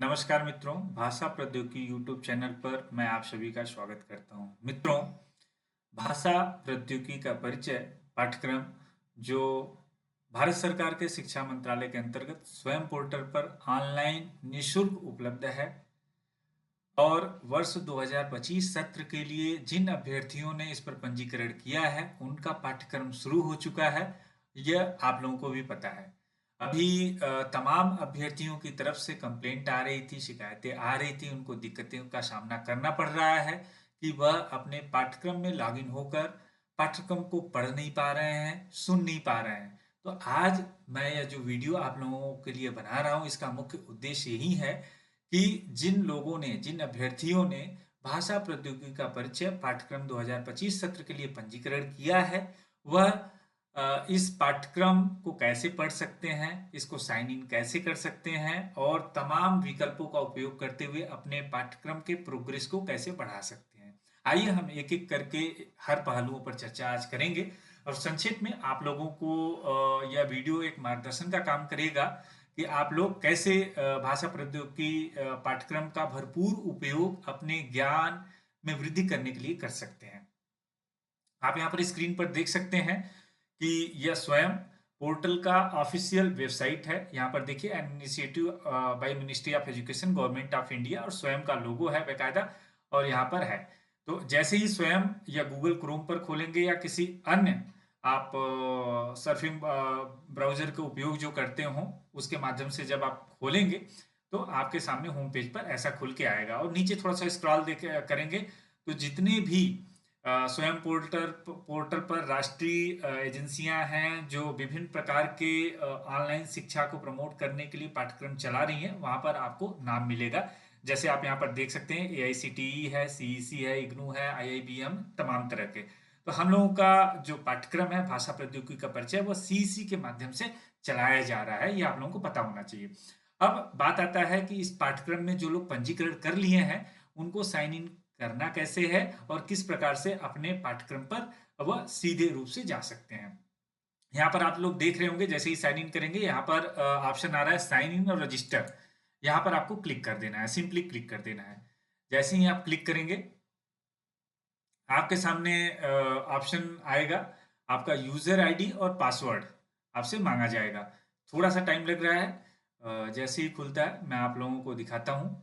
नमस्कार मित्रों, भाषा प्रौद्योगिकी यूट्यूब चैनल पर मैं आप सभी का स्वागत करता हूं। मित्रों, भाषा प्रौद्योगिकी का परिचय पाठ्यक्रम जो भारत सरकार के शिक्षा मंत्रालय के अंतर्गत स्वयं पोर्टल पर ऑनलाइन निशुल्क उपलब्ध है और वर्ष 2025 सत्र के लिए जिन अभ्यर्थियों ने इस पर पंजीकरण किया है उनका पाठ्यक्रम शुरू हो चुका है। यह आप लोगों को भी पता है। अभी तमाम अभ्यर्थियों की तरफ से कंप्लेंट आ रही थी, शिकायतें आ रही थी, उनको दिक्कतों का सामना करना पड़ रहा है कि वह अपने पाठ्यक्रम में लॉगिन होकर पाठ्यक्रम को पढ़ नहीं पा रहे हैं, सुन नहीं पा रहे हैं। तो आज मैं यह जो वीडियो आप लोगों के लिए बना रहा हूँ, इसका मुख्य उद्देश्य यही है कि जिन लोगों ने, जिन अभ्यर्थियों ने भाषा प्रौद्योगिकी का परिचय पाठ्यक्रम 2025 सत्र के लिए पंजीकरण किया है, वह इस पाठ्यक्रम को कैसे पढ़ सकते हैं, इसको साइन इन कैसे कर सकते हैं और तमाम विकल्पों का उपयोग करते हुए अपने पाठ्यक्रम के प्रोग्रेस को कैसे बढ़ा सकते हैं। आइए हम एक एक करके हर पहलुओं पर चर्चा आज करेंगे और संक्षेप में आप लोगों को यह वीडियो एक मार्गदर्शन का काम करेगा कि आप लोग कैसे भाषा प्रौद्योगिकी पाठ्यक्रम का भरपूर उपयोग अपने ज्ञान में वृद्धि करने के लिए कर सकते हैं। आप यहाँ पर स्क्रीन पर देख सकते हैं कि यह स्वयं पोर्टल का ऑफिशियल वेबसाइट है। यहाँ पर देखिए, an initiative by ministry of education, government of India, और स्वयं का लोगो है बेकायदा और यहाँ पर है। तो जैसे ही स्वयं या गूगल क्रोम पर खोलेंगे या किसी अन्य आप सर्फिंग ब्राउजर का उपयोग जो करते हो उसके माध्यम से जब आप खोलेंगे तो आपके सामने होम पेज पर ऐसा खुल के आएगा और नीचे थोड़ा सा स्क्रॉल करेंगे तो जितने भी स्वयं पोर्टल पर राष्ट्रीय एजेंसियां हैं जो विभिन्न प्रकार के ऑनलाइन शिक्षा को प्रमोट करने के लिए पाठ्यक्रम चला रही हैं, वहां पर आपको नाम मिलेगा। जैसे आप यहाँ पर देख सकते हैं, AICTE है, CEC है, इग्नू है, IIBM, तमाम तरह के। तो हम लोगों का जो पाठ्यक्रम है भाषा प्रौद्योगिकी का परिचय, वो CEC के माध्यम से चलाया जा रहा है, ये आप लोगों को पता होना चाहिए। अब बात आता है कि इस पाठ्यक्रम में जो लोग पंजीकरण कर लिए हैं उनको साइन इन करना कैसे है और किस प्रकार से अपने पाठ्यक्रम पर वह सीधे रूप से जा सकते हैं। यहाँ पर आप लोग देख रहे होंगे, जैसे ही साइन इन करेंगे यहाँ पर ऑप्शन आ रहा है साइन इन और रजिस्टर। यहाँ पर आपको क्लिक कर देना है, सिंपली क्लिक कर देना है। जैसे ही आप क्लिक करेंगे आपके सामने ऑप्शन आएगा, आपका यूजर आईडी और पासवर्ड आपसे मांगा जाएगा। थोड़ा सा टाइम लग रहा है, जैसे ही खुलता है मैं आप लोगों को दिखाता हूँ।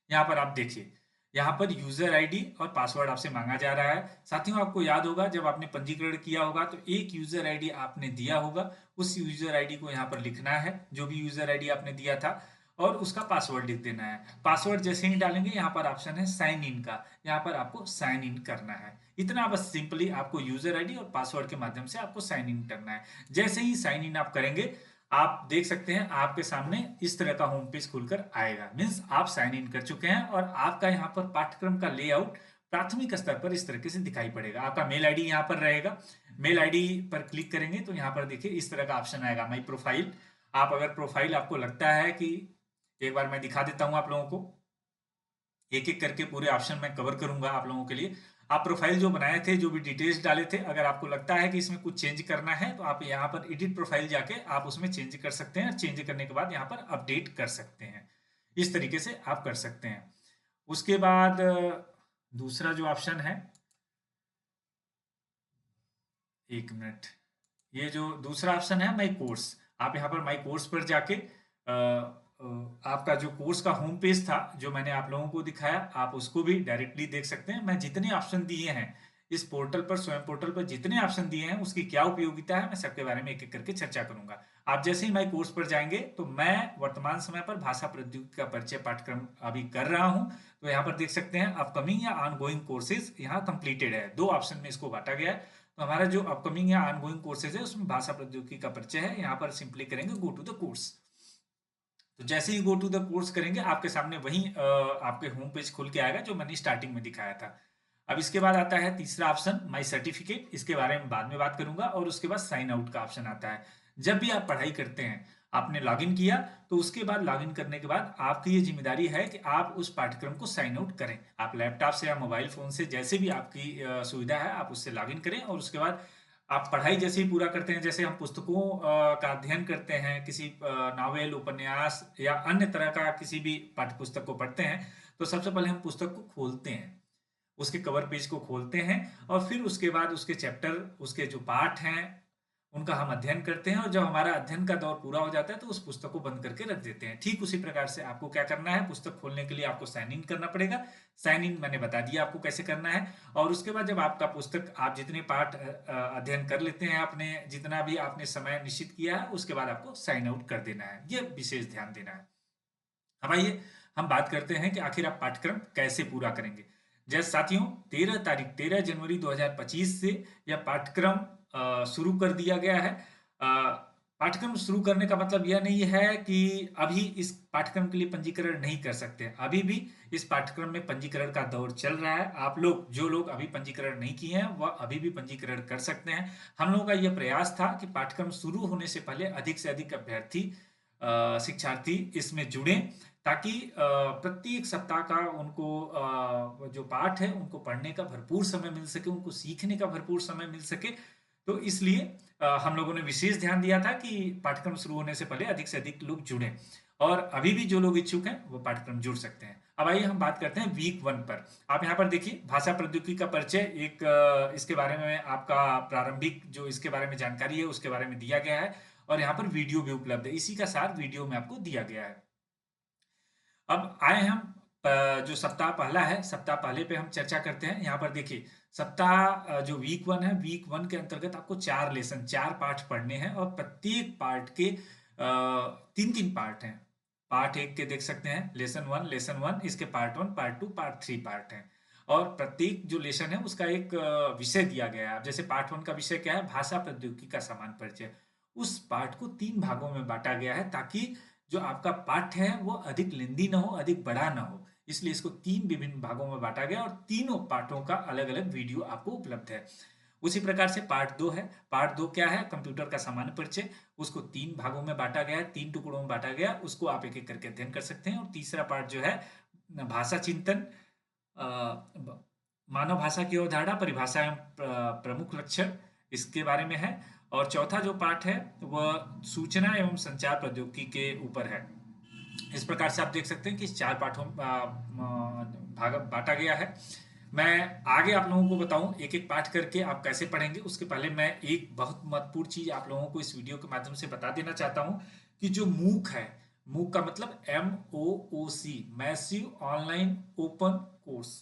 यहाँ पर आप देखिए, यहाँ पर यूजर आईडी और पासवर्ड आपसे मांगा जा रहा है। साथियों, आपको याद होगा जब आपने पंजीकरण किया होगा तो एक यूजर आईडी आपने दिया होगा, उस यूजर आईडी को यहाँ पर लिखना है, जो भी यूजर आईडी आपने दिया था, और उसका पासवर्ड लिख देना है। पासवर्ड जैसे ही डालेंगे यहाँ पर ऑप्शन है साइन इन का, यहाँ पर आपको साइन इन करना है। इतना बस, सिंपली आपको यूजर आईडी और पासवर्ड के माध्यम से आपको साइन इन करना है। जैसे ही साइन इन आप करेंगे आप देख सकते हैं आपके सामने इस तरह का होम पेज खुलकर आएगा। मीन्स आप साइन इन कर चुके हैं और आपका यहाँ पर पाठ्यक्रम का लेआउट प्राथमिक स्तर पर इस तरीके से दिखाई पड़ेगा। आपका मेल आईडी यहाँ पर रहेगा। मेल आईडी पर क्लिक करेंगे तो यहाँ पर देखिए इस तरह का ऑप्शन आएगा, माई प्रोफाइल। आप अगर प्रोफाइल आपको लगता है कि, एक बार मैं दिखा देता हूँ आप लोगों को, एक एक करके पूरे ऑप्शन मैं कवर करूंगा आप लोगों के लिए। आप प्रोफाइल जो बनाए थे, जो भी डिटेल्स डाले थे, अगर आपको लगता है कि इसमें कुछ चेंज करना है तो आप यहाँ पर एडिट प्रोफाइल जाके आप उसमें चेंज कर सकते हैं। चेंज करने के बाद यहाँ पर अपडेट कर सकते हैं। इस तरीके से आप कर सकते हैं। उसके बाद दूसरा जो ऑप्शन है, एक मिनट, ये जो दूसरा ऑप्शन है माई कोर्स, आप यहाँ पर माई कोर्स पर जाके आपका जो कोर्स का होम पेज था जो मैंने आप लोगों को दिखाया, आप उसको भी डायरेक्टली देख सकते हैं। मैं जितने ऑप्शन दिए हैं इस पोर्टल पर, स्वयं पोर्टल पर जितने ऑप्शन दिए हैं उसकी क्या उपयोगिता है, मैं सबके बारे में एक एक करके चर्चा करूंगा। आप जैसे ही माई कोर्स पर जाएंगे तो मैं वर्तमान समय पर भाषा प्रौद्योगिकी का परिचय पाठ्यक्रम अभी कर रहा हूं। तो यहाँ पर देख सकते हैं अपकमिंग या ऑनगोइंग कोर्सेज यहाँ कंप्लीटेड है। दो ऑप्शन में इसको बांटा गया है। तो हमारा जो अपकमिंग या ऑनगोइंग कोर्सेज है उसमें भाषा प्रौद्योगिकी का परिचय है। यहाँ पर सिंपली करेंगे गो टू द कोर्स। तो जैसे ही गो टू द कोर्स करेंगे आपके सामने वही आपके होम पेज खुल के आएगा जो मैंने स्टार्टिंग में दिखाया था। अब इसके बाद आता है तीसरा ऑप्शन, माई सर्टिफिकेट। इसके बारे में बाद में बात करूंगा। और उसके बाद साइन आउट का ऑप्शन आता है। जब भी आप पढ़ाई करते हैं, आपने लॉगिन किया तो उसके बाद लॉगिन करने के बाद आपकी ये जिम्मेदारी है कि आप उस पाठ्यक्रम को साइन आउट करें। आप लैपटॉप से या मोबाइल फोन से, जैसे भी आपकी सुविधा है, आप उससे लॉगिन करें और उसके बाद आप पढ़ाई जैसे ही पूरा करते हैं, जैसे हम पुस्तकों का अध्ययन करते हैं, किसी नावल, उपन्यास या अन्य तरह का किसी भी पाठ्य पुस्तक को पढ़ते हैं, तो सबसे पहले हम पुस्तक को खोलते हैं, उसके कवर पेज को खोलते हैं और फिर उसके बाद उसके चैप्टर, उसके जो पाठ हैं, उनका हम अध्ययन करते हैं और जब हमारा अध्ययन का दौर पूरा हो जाता है तो उस पुस्तक को बंद करके रख देते हैं। ठीक उसी प्रकार से आपको क्या करना है, पुस्तक खोलने के लिए आपको साइन इन करना पड़ेगा। साइन इन मैंने बता दिया आपको कैसे करना है। और उसके बाद जब आपका पुस्तक, आप जितने पाठ अध्ययन कर लेते हैं, आपने जितना भी आपने समय निश्चित किया है, उसके बाद आपको साइन आउट कर देना है। ये विशेष ध्यान देना है। अब आइए हम बात करते हैं कि आखिर आप पाठ्यक्रम कैसे पूरा करेंगे। जैसे साथियों, 13 जनवरी 2025 से यह पाठ्यक्रम शुरू कर दिया गया है। पाठ्यक्रम शुरू करने का मतलब यह नहीं है कि अभी इस पाठ्यक्रम के लिए पंजीकरण नहीं कर सकते। अभी भी इस पाठ्यक्रम में पंजीकरण का दौर चल रहा है। आप लोग, जो लोग अभी पंजीकरण नहीं किए हैं, वह अभी भी पंजीकरण कर सकते हैं। हम लोगों का यह प्रयास था कि पाठ्यक्रम शुरू होने से पहले अधिक से अधिक अभ्यर्थी, शिक्षार्थी इसमें जुड़ें, ताकि प्रत्येक सप्ताह का उनको जो पाठ है उनको पढ़ने का भरपूर समय मिल सके, उनको सीखने का भरपूर समय मिल सके। तो इसलिए हम लोगों ने विशेष ध्यान दिया था कि पाठ्यक्रम शुरू होने से पहले अधिक से अधिक लोग जुड़ें। और अभी भी जो लोग इच्छुक हैं वो पाठ्यक्रम जुड़ सकते हैं। अब आइए हम बात करते हैं वीक 1 पर। आप यहाँ पर देखिए, भाषा प्रौद्योगिकी का परिचय, एक इसके बारे में आपका प्रारंभिक जो इसके बारे में जानकारी है उसके बारे में दिया गया है और यहाँ पर वीडियो भी उपलब्ध है। इसी का सार वीडियो में आपको दिया गया है। अब आए हम जो सप्ताह पहला है, सप्ताह पहले पे हम चर्चा करते हैं। यहाँ पर देखिए, सप्ताह जो वीक 1 है, वीक 1 के अंतर्गत आपको 4 लेसन, 4 पाठ पढ़ने हैं और प्रत्येक पार्ट के 3-3 पार्ट हैं। पार्ट 1 के देख सकते हैं, लेसन 1, इसके पार्ट 1, पार्ट 2, पार्ट 3 पार्ट हैं। और प्रत्येक जो लेसन है उसका एक विषय दिया गया है। अब जैसे पार्ट 1 का विषय क्या है, भाषा प्रौद्योगिकी का सामान्य परिचय। उस पाठ को 3 भागों में बांटा गया है ताकि जो आपका पाठ है वो अधिक लेंदी ना हो, अधिक बड़ा ना हो। इसलिए इसको 3 विभिन्न भागों में बांटा गया और तीनों पाठों का अलग अलग वीडियो आपको उपलब्ध है। उसी प्रकार से पार्ट 2 है। पार्ट 2 क्या है, कंप्यूटर का सामान्य परिचय। उसको 3 भागों में बांटा गया है, 3 टुकड़ों में बांटा गया, उसको आप एक एक करके अध्ययन कर सकते हैं। और तीसरा पार्ट जो है, भाषा चिंतन, मानव भाषा की अवधारणा, परिभाषा एवं प्रमुख लक्षण, इसके बारे में है। और चौथा जो पाठ है वह सूचना एवं संचार प्रौद्योगिकी के ऊपर है। इस प्रकार से आप देख सकते हैं कि इस 4 पाठों भाग बांटा गया है। मैं आगे आप लोगों को बताऊं एक एक पाठ करके आप कैसे पढ़ेंगे, उसके पहले मैं एक बहुत महत्वपूर्ण चीज आप लोगों को इस वीडियो के माध्यम से बता देना चाहता हूं कि जो मूक है, मूक का मतलब MOOC, massive online open course.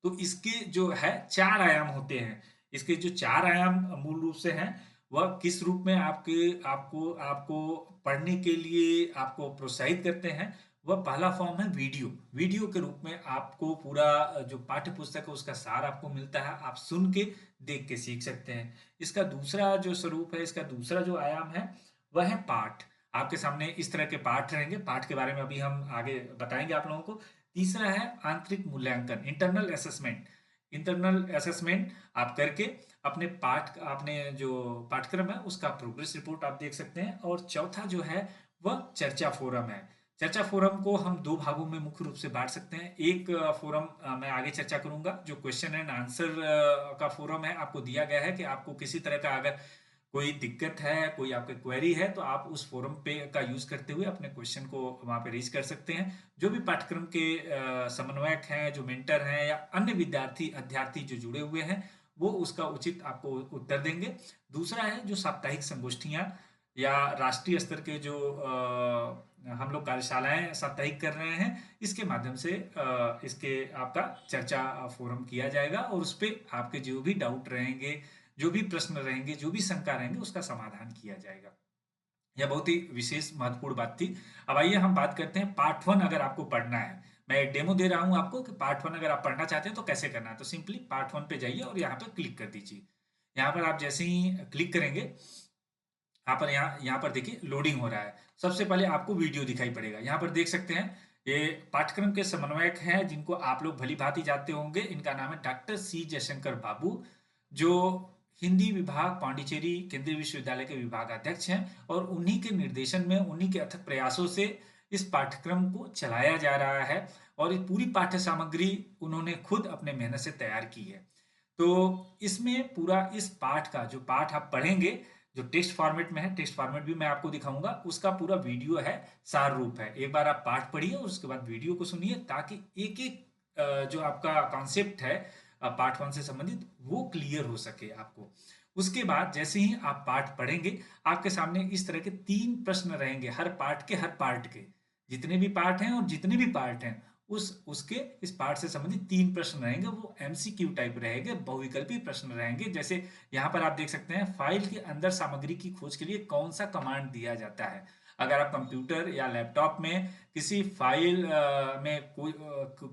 तो इसके जो है 4 आयाम होते हैं। इसके जो 4 आयाम मूल रूप से हैं, वह किस रूप में आपको आपको पढ़ने के लिए आपको प्रोत्साहित करते हैं। वह पहला फॉर्म है वीडियो। वीडियो के रूप में आपको पूरा जो पाठ्य पुस्तक है उसका सार आपको मिलता है, आप सुन के, देख के सीख सकते हैं। इसका दूसरा जो स्वरूप है, इसका दूसरा जो आयाम है, वह है पाठ। आपके सामने इस तरह के पाठ रहेंगे। पाठ के बारे में अभी हम आगे बताएंगे आप लोगों को। तीसरा है आंतरिक मूल्यांकन, इंटरनल असेसमेंट। इंटरनल असेसमेंट आप करके अपने अपने जो पाठ्यक्रम है उसका प्रोग्रेस रिपोर्ट आप देख सकते हैं। और चौथा जो है वह चर्चा फोरम है। चर्चा फोरम को हम 2 भागों में मुख्य रूप से बांट सकते हैं। एक फोरम मैं आगे चर्चा करूंगा, जो क्वेश्चन एंड आंसर का फोरम है। आपको दिया गया है कि आपको किसी तरह का अगर कोई दिक्कत है, कोई आपका क्वेरी है, तो आप उस फोरम पे का यूज करते हुए अपने क्वेश्चन को वहां पे रेज कर सकते हैं। जो भी पाठ्यक्रम के समन्वयक हैं, जो मेंटर हैं या अन्य अध्यार्थी जो जुड़े हुए हैं, वो उसका उचित आपको उत्तर देंगे। दूसरा है जो साप्ताहिक संगोष्ठियां या राष्ट्रीय स्तर के जो हम लोग कार्यशालाएं साप्ताहिक कर रहे हैं, इसके माध्यम से इसके आपका चर्चा फोरम किया जाएगा और उस पर आपके जो भी डाउट रहेंगे, जो भी प्रश्न रहेंगे, जो भी शंका रहेंगे, उसका समाधान किया जाएगा। यह बहुत ही विशेष महत्वपूर्ण बात थी। अब आइए हम बात करते हैं पार्ट 1 अगर आपको पढ़ना है। मैं एक डेमो दे रहा हूं आपको कि पार्ट 1 अगर आप पढ़ना चाहते हैं तो कैसे करना है। तो सिंपली पार्ट 1 पे जाइए और यहाँ पर क्लिक कर दीजिए। यहाँ पर आप जैसे ही क्लिक करेंगे, यहाँ पर देखिए लोडिंग हो रहा है। सबसे पहले आपको वीडियो दिखाई पड़ेगा। यहाँ पर देख सकते हैं, ये पाठ्यक्रम के समन्वयक हैं जिनको आप लोग भली भांति जानते होंगे। इनका नाम है डॉक्टर सी जयशंकर बाबू, जो हिंदी विभाग पांडिचेरी केंद्रीय विश्वविद्यालय के विभागाध्यक्ष हैं। और उन्हीं के निर्देशन में, उन्हीं के अथक प्रयासों से इस पाठ्यक्रम को चलाया जा रहा है। और ये पूरी पाठ्य सामग्री उन्होंने खुद अपने मेहनत से तैयार की है। तो इसमें पूरा इस पाठ का जो पाठ आप पढ़ेंगे, जो टेक्स्ट फॉर्मेट में है, टेक्स्ट फॉर्मेट भी मैं आपको दिखाऊंगा, उसका पूरा वीडियो है, सार रूप है। एक बार आप पाठ पढ़िए और उसके बाद वीडियो को सुनिए, ताकि एक एक जो आपका कॉन्सेप्ट है पार्ट वन से संबंधित, वो क्लियर हो सके आपको। उसके बाद जैसे ही आप पाठ पढ़ेंगे, आपके सामने इस तरह के 3 प्रश्न रहेंगे, हर पार्ट के, हर पार्ट के जितने भी पार्ट हैं और जितने भी पार्ट हैं उसके इस पार्ट से संबंधित 3 प्रश्न रहेंगे। वो एमसीक्यू टाइप रहेंगे, बहुविकल्पी प्रश्न रहेंगे। जैसे यहाँ पर आप देख सकते हैं, फाइल के अंदर सामग्री की खोज के लिए कौन सा कमांड दिया जाता है। अगर आप कंप्यूटर या लैपटॉप में किसी फाइल में कोई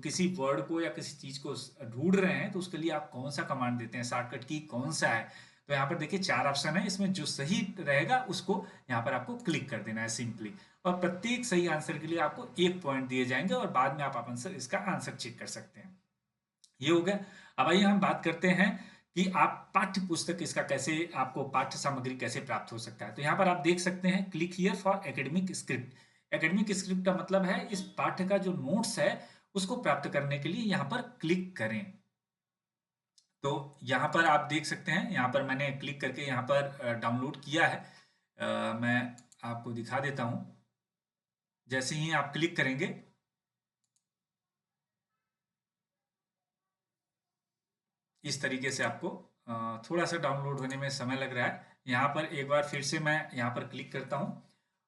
किसी वर्ड को या किसी चीज को ढूंढ रहे हैं, तो उसके लिए आप कौन सा कमांड देते हैं, शॉर्टकट की कौन सा है। तो यहाँ पर देखिए 4 ऑप्शन है, इसमें जो सही रहेगा उसको यहाँ पर आपको क्लिक कर देना है सिंपली। और प्रत्येक सही आंसर के लिए आपको 1 पॉइंट दिए जाएंगे, और बाद में आप आंसर इसका आंसर चेक कर सकते हैं। ये हो गया। अब आइए हम बात करते हैं कि आप पाठ्य पुस्तक इसका कैसे, आपको पाठ्य सामग्री कैसे प्राप्त हो सकता है। तो यहाँ पर आप देख सकते हैं, click here for academic script. Academic script का मतलब है इस पाठ्य का जो नोट्स है उसको प्राप्त करने के लिए यहाँ पर क्लिक करें। तो यहाँ पर आप देख सकते हैं, यहाँ पर मैंने क्लिक करके यहाँ पर डाउनलोड किया है। मैं आपको दिखा देता हूँ। जैसे ही आप क्लिक करेंगे, इस तरीके से आपको थोड़ा सा डाउनलोड होने में समय लग रहा है। यहाँ पर एक बार फिर से मैं यहाँ पर क्लिक करता हूँ,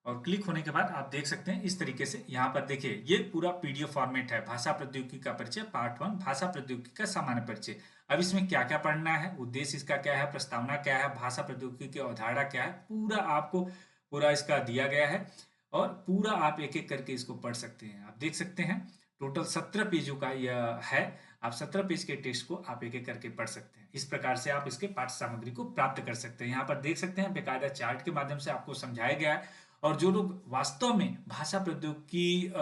और क्लिक होने के बाद आप देख सकते हैं इस तरीके से। यहाँ पर देखिए, ये पूरा पीडीएफ फॉर्मेट है, भाषा प्रौद्योगिकी का परिचय पार्ट वन, भाषा प्रौद्योगिकी का सामान्य परिचय। अब इसमें क्या क्या पढ़ना है, उद्देश्य इसका क्या है, प्रस्तावना क्या है, भाषा प्रौद्योगिकी की अवधारणा क्या है, पूरा आपको पूरा इसका दिया गया है। और पूरा आप एक एक करके इसको पढ़ सकते हैं। आप देख सकते हैं टोटल 17 पेजों का यह है। आप 17 पेज के टेक्स्ट को आप एक एक करके पढ़ सकते हैं। इस प्रकार से आप इसके पाठ्य सामग्री को प्राप्त कर सकते हैं। यहाँ पर देख सकते हैं बेकायदा चार्ट के माध्यम से आपको समझाया गया है। और जो लोग वास्तव में भाषा प्रौद्योगिकी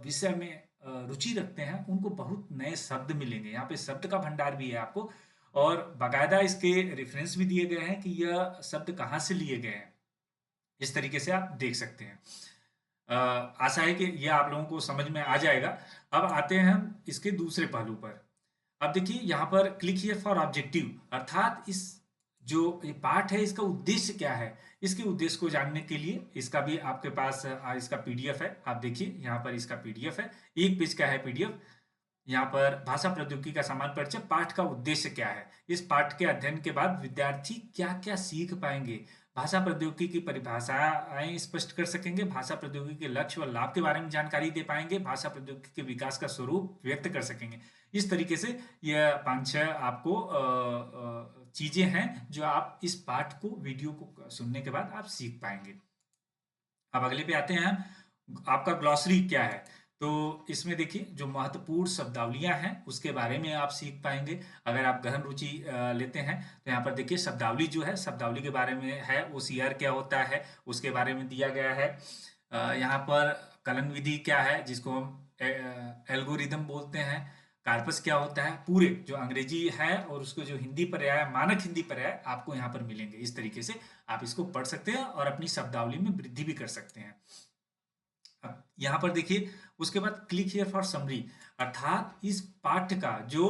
विषय में रुचि रखते हैं, उनको बहुत नए शब्द मिलेंगे। यहाँ पे शब्द का भंडार भी है आपको, और बाकायदा इसके रेफरेंस भी दिए गए हैं कि यह शब्द कहाँ से लिए गए हैं। इस तरीके से आप देख सकते हैं। आशा है कि यह आप लोगों को समझ में आ जाएगा। अब आते हैं हम इसके दूसरे पहलू पर। अब देखिए यहाँ पर क्लिक हियर फॉर ऑब्जेक्टिव, अर्थात इस जो ये पाठ है इसका उद्देश्य क्या है। इसके उद्देश्य को जानने के लिए इसका भी आपके पास इसका पीडीएफ है। आप देखिए यहाँ पर इसका पीडीएफ है, 1 पेज का है पीडीएफ। यहाँ पर भाषा प्रौद्योगिकी का सामान्य परिचय, पाठ का उद्देश्य क्या है, इस पाठ के अध्ययन के बाद विद्यार्थी क्या क्या सीख पाएंगे, भाषा प्रौद्योगिकी की परिभाषाएं स्पष्ट कर सकेंगे, भाषा प्रौद्योगिकी के लक्ष्य व लाभ के बारे में जानकारी दे पाएंगे, भाषा प्रौद्योगिकी के विकास का स्वरूप व्यक्त कर सकेंगे। इस तरीके से यह 5-6 आपको चीजें हैं जो आप इस पाठ को, वीडियो को सुनने के बाद आप सीख पाएंगे। अब अगले पे आते हैं, आपका ग्लॉसरी क्या है। तो इसमें देखिए जो महत्वपूर्ण शब्दावलियां हैं उसके बारे में आप सीख पाएंगे। अगर आप गहन रुचि लेते हैं तो यहाँ पर देखिए शब्दावली जो है, शब्दावली के बारे में है। ओसीआर क्या होता है उसके बारे में दिया गया है। यहाँ पर कलन विधि क्या है, जिसको हम एल्गोरिदम बोलते हैं। कार्पस क्या होता है, पूरे जो अंग्रेजी है और उसको जो हिंदी पर्याय, मानक हिंदी पर्याय आपको यहाँ पर मिलेंगे। इस तरीके से आप इसको पढ़ सकते हैं और अपनी शब्दावली में वृद्धि भी कर सकते हैं। अब यहाँ पर देखिए, उसके बाद क्लिक हियर फॉर समरी, अर्थात इस पाठ का जो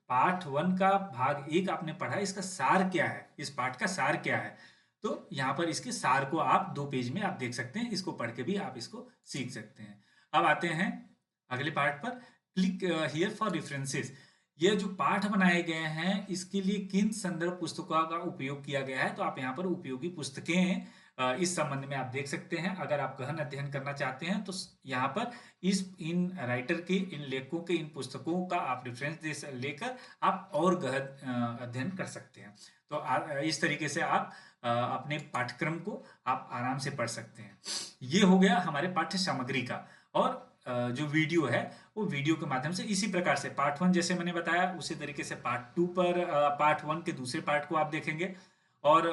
पाठ वन का भाग 1 आपने पढ़ा है, इसका सार क्या है, इस पाठ का सार क्या है। तो यहाँ पर इसके सार को आप 2 पेज में आप देख सकते हैं। इसको पढ़ के भी आप इसको सीख सकते हैं। अब आते हैं अगले पार्ट पर, क्लिक हियर फॉर रेफरेंसेस। ये जो पाठ बनाए गए हैं इसके लिए किन संदर्भ पुस्तकों का उपयोग किया गया है, तो आप यहाँ पर उपयोगी पुस्तकें इस संबंध में आप देख सकते हैं। अगर आप गहन अध्ययन करना चाहते हैं तो यहाँ पर इन राइटर के, इन लेखकों के, इन पुस्तकों का आप रेफरेंस लेकर आप और गहन अध्ययन कर सकते हैं। तो इस तरीके से आप अपने पाठ्यक्रम को आप आराम से पढ़ सकते हैं। ये हो गया हमारे पाठ्य सामग्री का। और जो वीडियो है वो वीडियो के माध्यम से इसी प्रकार से पार्ट 1 जैसे मैंने बताया उसी तरीके से पार्ट 2 पर पार्ट 1 के दूसरे पार्ट को आप देखेंगे, और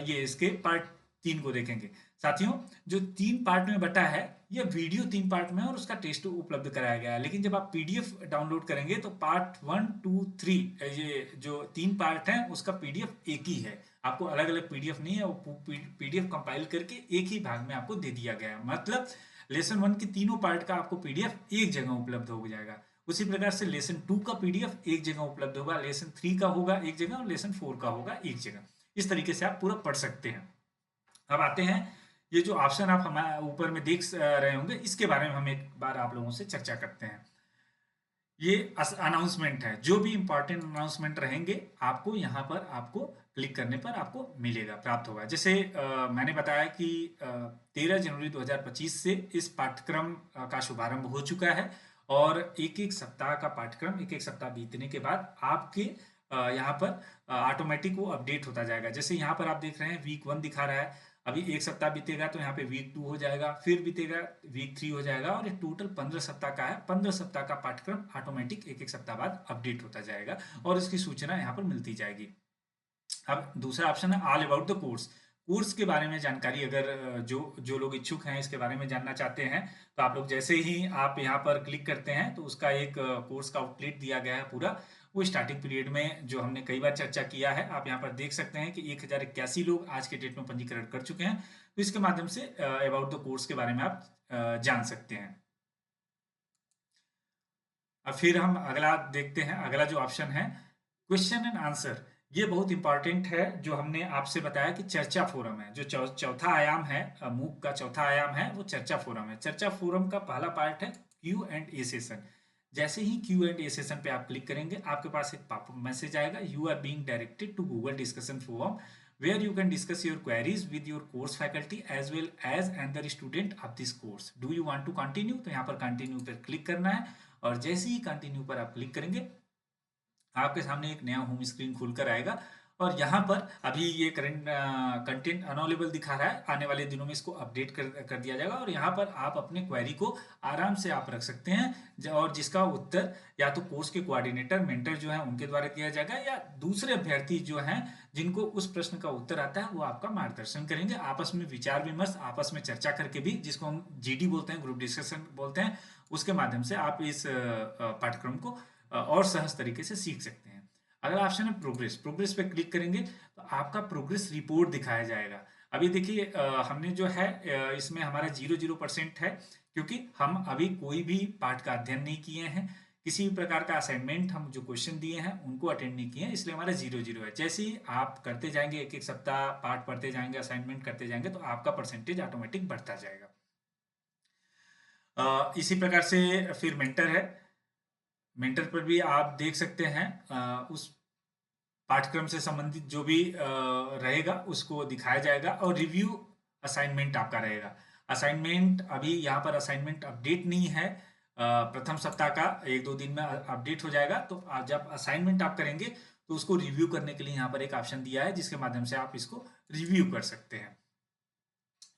ये इसके पार्ट 3 को देखेंगे। साथियों, जो 3 पार्ट में बटा है यह वीडियो 3 पार्ट में और उसका टेस्ट उपलब्ध कराया गया है। लेकिन जब आप पीडीएफ डाउनलोड करेंगे तो पार्ट 1, 2, 3 ये जो 3 पार्ट हैं उसका पीडीएफ एक ही है। आपको अलग अलग पीडीएफ नहीं है, वो पीडीएफ कंपाइल करके एक ही भाग में आपको दे दिया गया है। मतलब लेसन 1 के तीनों पार्ट का आपको पीडीएफ एक जगह उपलब्ध हो जाएगा। उसी प्रकार से लेसन 2 का पीडीएफ एक जगह उपलब्ध होगा, लेसन 3 का होगा एक जगह और लेसन 4 का होगा एक जगह। इस तरीके से आप पूरा पढ़ सकते हैं। अब आते हैं, ये जो ऑप्शन आप हमारे ऊपर में देख रहे होंगे, इसके बारे में हम एक बार आप लोगों से चर्चा करते हैं। ये अनाउंसमेंट है, जो भी इंपॉर्टेंट अनाउंसमेंट रहेंगे आपको यहाँ पर आपको क्लिक करने पर आपको मिलेगा, प्राप्त होगा। जैसे मैंने बताया कि 13 जनवरी 2025 से इस पाठ्यक्रम का शुभारंभ हो चुका है और एक एक सप्ताह का पाठ्यक्रम, एक एक सप्ताह बीतने के बाद आपके यहाँ पर ऑटोमेटिक वो अपडेट होता जाएगा। जैसे यहाँ पर आप देख रहे हैं वीक 1 दिखा रहा है, अभी एक सप्ताह बीतेगा तो यहाँ पे वीक 2 हो जाएगा, फिर बीतेगा वीक 3 हो जाएगा, और ये टोटल 15 सप्ताह का है। 15 सप्ताह का पाठ्यक्रम ऑटोमेटिक एक एक सप्ताह बाद अपडेट होता जाएगा और इसकी सूचना यहाँ पर मिलती जाएगी। अब दूसरा ऑप्शन है all about the course. Course के बारे में जानकारी अगर जो जो लोग इच्छुक हैं इसके बारे में जानना चाहते हैं, तो आप लोग जैसे ही आप यहाँ पर क्लिक करते हैं तो उसका एक कोर्स का आउटलेट दिया गया है पूरा। वो स्टार्टिंग पीरियड में जो हमने कई बार चर्चा किया है, आप यहाँ पर देख सकते हैं कि 1081 लोग आज के डेट में पंजीकरण कर चुके हैं। तो इसके माध्यम से अबाउट द कोर्स के बारे में आप जान सकते हैं। अब फिर हम अगला देखते हैं, अगला जो ऑप्शन है क्वेश्चन एंड आंसर। ये बहुत इंपॉर्टेंट है, जो हमने आपसे बताया कि चर्चा फोरम है, जो चौथा आयाम है, मूक का चौथा आयाम है वो चर्चा फोरम है। चर्चा फोरम का पहला पार्ट है क्यू एंड ए सेशन। जैसे ही क्यू एंड ए सेशन पे आप क्लिक करेंगे, आपके पास एक पॉपअप मैसेज आएगा, you are being directed to Google discussion forum where you can discuss your queries with your course faculty as well as another student of this course. Do you want to continue? तो यहाँ पर continue पर click करना है, और जैसे ही continue पर आप क्लिक करेंगे आपके सामने एक नया होम स्क्रीन खुलकर आएगा, और यहाँ पर अभी ये करंट कंटेंट अनअवेलेबल दिखा रहा है, आने वाले दिनों में इसको अपडेट कर दिया जाएगा, और यहाँ पर आप अपने क्वेरी को आराम से आप रख सकते हैं, और जिसका उत्तर या तो कोर्स के कोऑर्डिनेटर मेंटर जो है उनके द्वारा दिया जाएगा, या दूसरे अभ्यर्थी जो हैं जिनको उस प्रश्न का उत्तर आता है वो आपका मार्गदर्शन करेंगे। आपस में विचार विमर्श, आपस में चर्चा करके भी, जिसको हम जीडी बोलते हैं, ग्रुप डिस्कशन बोलते हैं, उसके माध्यम से आप इस पाठ्यक्रम को और सहज तरीके से सीख सकते हैं। अगला ऑप्शन है प्रोग्रेस। प्रोग्रेस पे क्लिक करेंगे तो आपका प्रोग्रेस रिपोर्ट दिखाया जाएगा। अभी देखिए हमने जो है इसमें हमारा 0% है, क्योंकि हम अभी कोई भी पाठ का अध्ययन नहीं किए हैं, किसी भी प्रकार का असाइनमेंट हम जो क्वेश्चन दिए हैं उनको अटेंड नहीं किए हैं, इसलिए हमारा 0 है। जैसे ही आप करते जाएंगे, एक एक सप्ताह पाठ पढ़ते जाएंगे, असाइनमेंट करते जाएंगे, तो आपका परसेंटेज ऑटोमेटिक बढ़ता जाएगा। इसी प्रकार से फिर मेंटर है। मेंटर पर भी आप देख सकते हैं उस पाठ्यक्रम से संबंधित जो भी रहेगा उसको दिखाया जाएगा, और रिव्यू असाइनमेंट आपका रहेगा। असाइनमेंट अभी यहाँ पर असाइनमेंट अपडेट नहीं है, प्रथम सप्ताह का 1-2 दिन में अपडेट हो जाएगा। तो जब असाइनमेंट आप करेंगे तो उसको रिव्यू करने के लिए यहाँ पर एक ऑप्शन दिया है, जिसके माध्यम से आप इसको रिव्यू कर सकते हैं।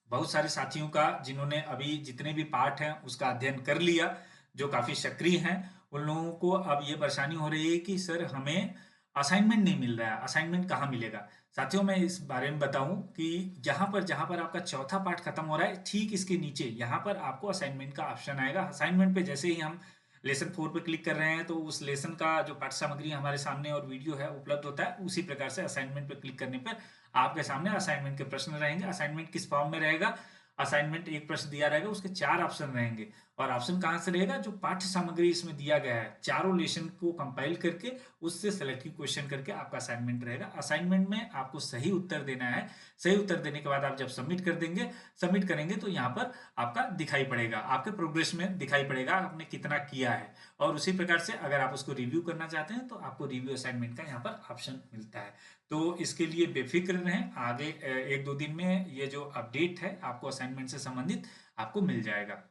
बहुत सारे साथियों का, जिन्होंने अभी जितने भी पाठ हैं उसका अध्ययन कर लिया, जो काफी सक्रिय हैं, उन लोगों को अब ये परेशानी हो रही है कि सर हमें असाइनमेंट नहीं मिल रहा है, असाइनमेंट कहाँ मिलेगा। साथियों मैं इस बारे में बताऊं कि जहां पर आपका चौथा पार्ट खत्म हो रहा है, ठीक इसके नीचे यहाँ पर आपको असाइनमेंट का ऑप्शन आएगा। असाइनमेंट पे जैसे ही हम लेसन 4 पे क्लिक कर रहे हैं तो उस लेसन का जो पाठ्य सामग्री हमारे सामने और वीडियो है उपलब्ध होता है। उसी प्रकार से असाइनमेंट पे क्लिक करने पर आपके सामने असाइनमेंट के प्रश्न रहेंगे। असाइनमेंट किस फॉर्म में रहेगा? असाइनमेंट एक प्रश्न दिया रहेगा, उसके 4 ऑप्शन रहेंगे, और ऑप्शन कहाँ से रहेगा? जो पाठ्य सामग्री इसमें दिया गया है, चारों लेसन को कंपाइल करके उससे सेलेक्टिव क्वेश्चन करके आपका असाइनमेंट रहेगा। असाइनमेंट में आपको सही उत्तर देना है। सही उत्तर देने के बाद आप जब सबमिट कर देंगे, सबमिट करेंगे तो यहाँ पर आपका दिखाई पड़ेगा, आपके प्रोग्रेस में दिखाई पड़ेगा आपने कितना किया है। और उसी प्रकार से अगर आप उसको रिव्यू करना चाहते हैं तो आपको रिव्यू असाइनमेंट का यहाँ पर ऑप्शन मिलता है। तो इसके लिए बेफिक्र रहें, आगे 1-2 दिन में ये जो अपडेट है आपको असाइनमेंट से संबंधित आपको मिल जाएगा।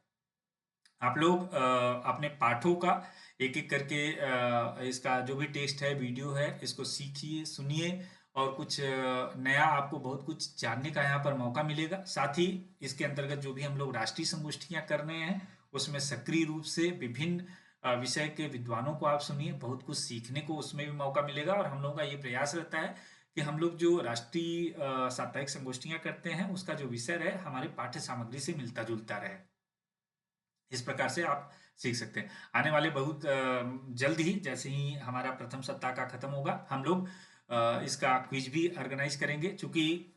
आप लोग अपने पाठों का एक एक करके इसका जो भी टेस्ट है, वीडियो है, इसको सीखिए, सुनिए, और कुछ नया आपको बहुत कुछ जानने का यहाँ पर मौका मिलेगा। साथ ही इसके अंतर्गत जो भी हम लोग राष्ट्रीय संगोष्ठियाँ कर रहे हैं उसमें सक्रिय रूप से विभिन्न विषय के विद्वानों को आप सुनिए, बहुत कुछ सीखने को उसमें भी मौका मिलेगा। और हम लोगों का ये प्रयास रहता है कि हम लोग जो राष्ट्रीय साप्ताहिक संगोष्ठियाँ करते हैं उसका जो विषय रहे हमारे पाठ्य सामग्री से मिलता जुलता रहे। इस प्रकार से आप सीख सकते हैं। आने वाले बहुत जल्द ही, जैसे ही हमारा प्रथम सप्ताह का खत्म होगा, हम लोग इसका क्विज भी ऑर्गेनाइज करेंगे। चूंकि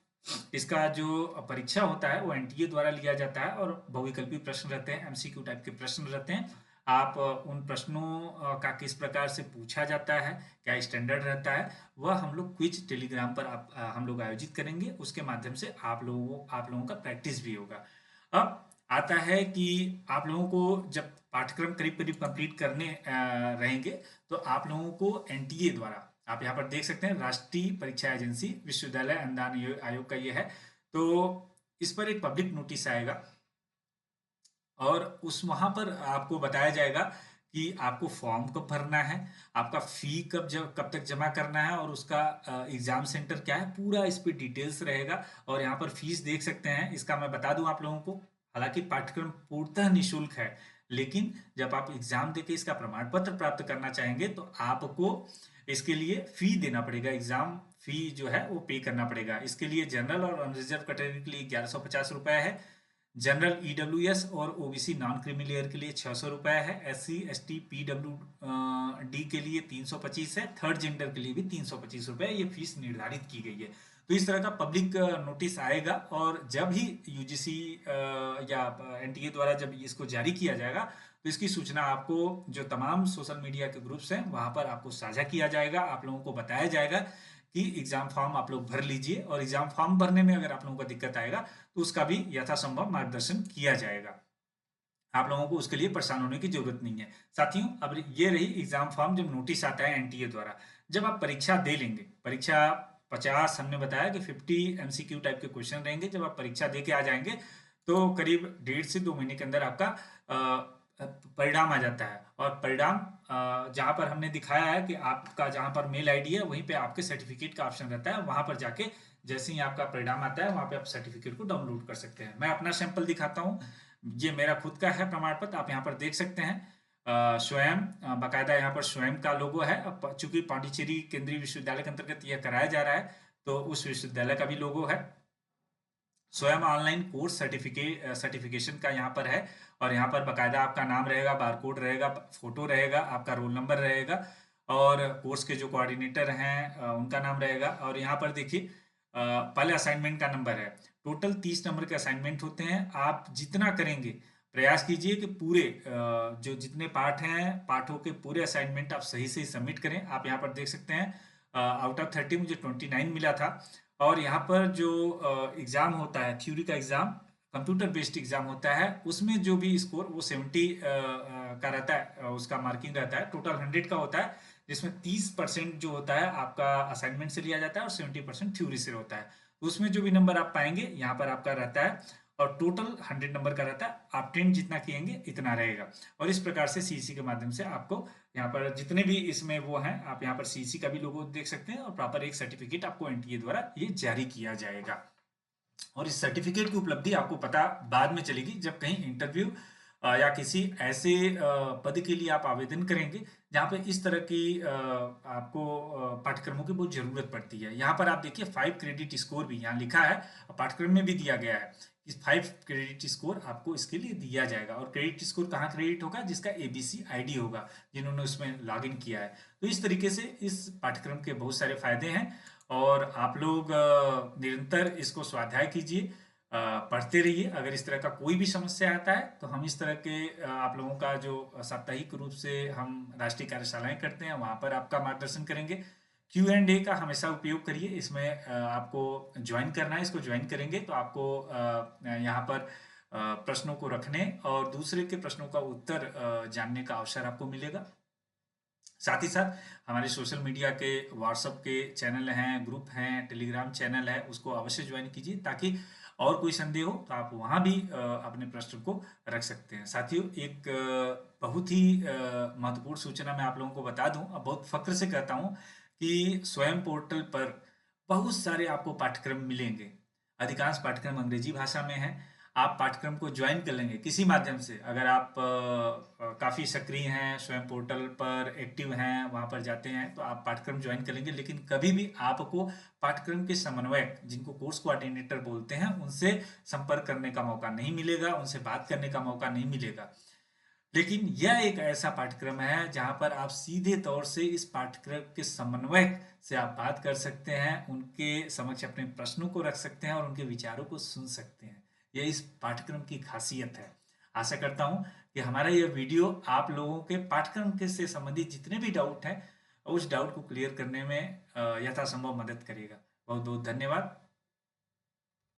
इसका जो परीक्षा होता है वो एनटीए द्वारा लिया जाता है, और बहुविकल्पी प्रश्न रहते हैं, एमसीक्यू टाइप के प्रश्न रहते हैं। आप उन प्रश्नों का किस प्रकार से पूछा जाता है, क्या स्टैंडर्ड रहता है, वह हम लोग क्विज टेलीग्राम पर हम लोग आयोजित करेंगे। उसके माध्यम से आप लोगों का प्रैक्टिस भी होगा। अब आता है कि आप लोगों को जब पाठ्यक्रम करीब करीब कंप्लीट करने रहेंगे, तो आप लोगों को एनटीए द्वारा, आप यहाँ पर देख सकते हैं, राष्ट्रीय परीक्षा एजेंसी विश्वविद्यालय अनुदान आयोग का ये है, तो इस पर एक पब्लिक नोटिस आएगा और उस वहां पर आपको बताया जाएगा कि आपको फॉर्म कब भरना है, आपका फी कब तक जमा करना है, और उसका एग्जाम सेंटर क्या है, पूरा इस पे डिटेल्स रहेगा। और यहाँ पर फीस देख सकते हैं, इसका मैं बता दूं आप लोगों को, हालांकि पाठ्यक्रम पूर्णतः निशुल्क है, लेकिन जब आप एग्जाम देके इसका प्रमाण पत्र प्राप्त करना चाहेंगे तो आपको इसके लिए फी देना पड़ेगा, एग्जाम फी जो है वो पे करना पड़ेगा। इसके लिए जनरल और अनरिजर्व कैटेगरी के लिए 1150 रुपए है, जनरल ईडब्ल्यूएस और ओबीसी नॉन क्रीमी लेयर के लिए 600 रुपए है, SC ST PWD डी के लिए 325 है, थर्ड जेंडर के लिए भी 325 रुपए ये फीस निर्धारित की गई है। तो इस तरह का पब्लिक नोटिस आएगा, और जब ही यूजीसी या एनटीए द्वारा जब इसको जारी किया जाएगा, तो इसकी सूचना आपको जो तमाम सोशल मीडिया के ग्रुप्स हैं वहां पर आपको साझा किया जाएगा। आप लोगों को बताया जाएगा कि एग्जाम फॉर्म आप लोग भर लीजिए, और एग्जाम फॉर्म भरने में अगर आप लोगों को दिक्कत आएगा तो उसका भी यथासंभव मार्गदर्शन किया जाएगा। आप लोगों को उसके लिए परेशान होने की जरूरत नहीं है। साथियों, अब ये रही एग्जाम फॉर्म जब नोटिस आता है एनटीए द्वारा। जब आप परीक्षा दे लेंगे, परीक्षा 50, हमने बताया कि 50 एमसीक्यू टाइप के क्वेश्चन रहेंगे, जब आप परीक्षा दे के आ जाएंगे तो करीब 1.5 से 2 महीने के अंदर आपका परिणाम आ जाता है। और परिणाम जहाँ पर हमने दिखाया है कि आपका जहाँ पर मेल आईडी है वहीं पे आपके सर्टिफिकेट का ऑप्शन रहता है, वहां पर जाके जैसे ही आपका परिणाम आता है वहां पे आप सर्टिफिकेट को डाउनलोड कर सकते हैं। मैं अपना सैंपल दिखाता हूँ, ये मेरा खुद का है प्रमाण पत्र, आप यहाँ पर देख सकते हैं। स्वयं बाकायदा यहाँ पर स्वयं का लोगो है। अब चूंकि पांडिचेरी केंद्रीय विश्वविद्यालय के अंतर्गत यह कराया जा रहा है, तो उस विश्वविद्यालय का भी लोगो है। स्वयं ऑनलाइन कोर्स सर्टिफिकेशन का यहाँ पर है, और यहाँ पर बाकायदा आपका नाम रहेगा, बारकोड रहेगा, फोटो रहेगा, आपका रोल नंबर रहेगा, और कोर्स के जो कोऑर्डिनेटर हैं उनका नाम रहेगा। और यहाँ पर देखिए पहले असाइनमेंट का नंबर है। टोटल 30 नंबर के असाइनमेंट होते हैं। आप जितना करेंगे, प्रयास कीजिए कि पूरे जो जितने पाठ हैं, पाठों के पूरे असाइनमेंट आप सही से सबमिट करें। आप यहाँ पर देख सकते हैं आउट ऑफ 30 मुझे 29 मिला था। और यहाँ पर जो एग्जाम होता है, थ्योरी का एग्जाम, कंप्यूटर बेस्ड एग्जाम होता है, उसमें जो भी स्कोर वो 70 का रहता है, उसका मार्किंग रहता है। टोटल 100 का होता है, जिसमें 30% जो होता है आपका असाइनमेंट से लिया जाता है और 70% थ्योरी से होता है। तो उसमें जो भी नंबर आप पाएंगे यहाँ पर आपका रहता है, और टोटल 100 नंबर का रहता है। आप 10 जितना किएंगे इतना रहेगा। और इस प्रकार से सीईसी के माध्यम से आपको यहाँ पर जितने भी इसमें वो हैं, आप यहाँ पर सीईसी का भी लोगो देख सकते हैं, और प्रॉपर एक सर्टिफिकेट आपको एनटीए द्वारा ये जारी किया जाएगा। और इस सर्टिफिकेट की उपलब्धि आपको पता बाद में चलेगी, जब कहीं इंटरव्यू या किसी ऐसे पद के लिए आप आवेदन करेंगे जहाँ पे इस तरह की आपको पाठ्यक्रमों की बहुत जरूरत पड़ती है। यहाँ पर आप देखिए 5 क्रेडिट स्कोर भी यहाँ लिखा है, और पाठ्यक्रम में भी दिया गया है कि 5 क्रेडिट स्कोर आपको इसके लिए दिया जाएगा। और क्रेडिट स्कोर कहाँ क्रेडिट होगा? जिसका एबीसी आईडी होगा, जिन्होंने उसमें लॉग इन किया है। तो इस तरीके से इस पाठ्यक्रम के बहुत सारे फायदे हैं, और आप लोग निरंतर इसको स्वाध्याय कीजिए, पढ़ते रहिए। अगर इस तरह का कोई भी समस्या आता है तो हम इस तरह के आप लोगों का जो साप्ताहिक रूप से हम राष्ट्रीय कार्यशालाएं करते हैं वहां पर आपका मार्गदर्शन करेंगे। Q&A का हमेशा उपयोग करिए, इसमें आपको ज्वाइन करना है। इसको ज्वाइन करेंगे तो आपको यहाँ पर प्रश्नों को रखने और दूसरे के प्रश्नों का उत्तर जानने का अवसर आपको मिलेगा। साथ ही साथ हमारे सोशल मीडिया के व्हाट्सएप के चैनल हैं, ग्रुप हैं, टेलीग्राम चैनल है, उसको अवश्य ज्वाइन कीजिए, ताकि और कोई संदेह हो तो आप वहां भी अपने प्रश्न को रख सकते हैं। साथियों, एक बहुत ही महत्वपूर्ण सूचना मैं आप लोगों को बता दूं, अब बहुत फक्र से कहता हूं कि स्वयं पोर्टल पर बहुत सारे आपको पाठ्यक्रम मिलेंगे। अधिकांश पाठ्यक्रम अंग्रेजी भाषा में है। आप पाठ्यक्रम को ज्वाइन कर लेंगे किसी माध्यम से, अगर आप काफ़ी सक्रिय हैं, स्वयं पोर्टल पर एक्टिव हैं, वहां पर जाते हैं, तो आप पाठ्यक्रम ज्वाइन कर लेंगे। लेकिन कभी भी आपको पाठ्यक्रम के समन्वयक, जिनको कोर्स कोऑर्डिनेटर बोलते हैं, उनसे संपर्क करने का मौका नहीं मिलेगा, उनसे बात करने का मौका नहीं मिलेगा। लेकिन यह एक ऐसा पाठ्यक्रम है जहां पर आप सीधे तौर से इस पाठ्यक्रम के समन्वयक से आप बात कर सकते हैं, उनके समक्ष अपने प्रश्नों को रख सकते हैं और उनके विचारों को सुन सकते हैं। यह इस पाठ्यक्रम की खासियत है। आशा करता हूँ कि हमारा यह वीडियो आप लोगों के पाठ्यक्रम के से संबंधित जितने भी डाउट हैं उस डाउट को क्लियर करने में यथासंभव मदद करेगा। बहुत बहुत धन्यवाद।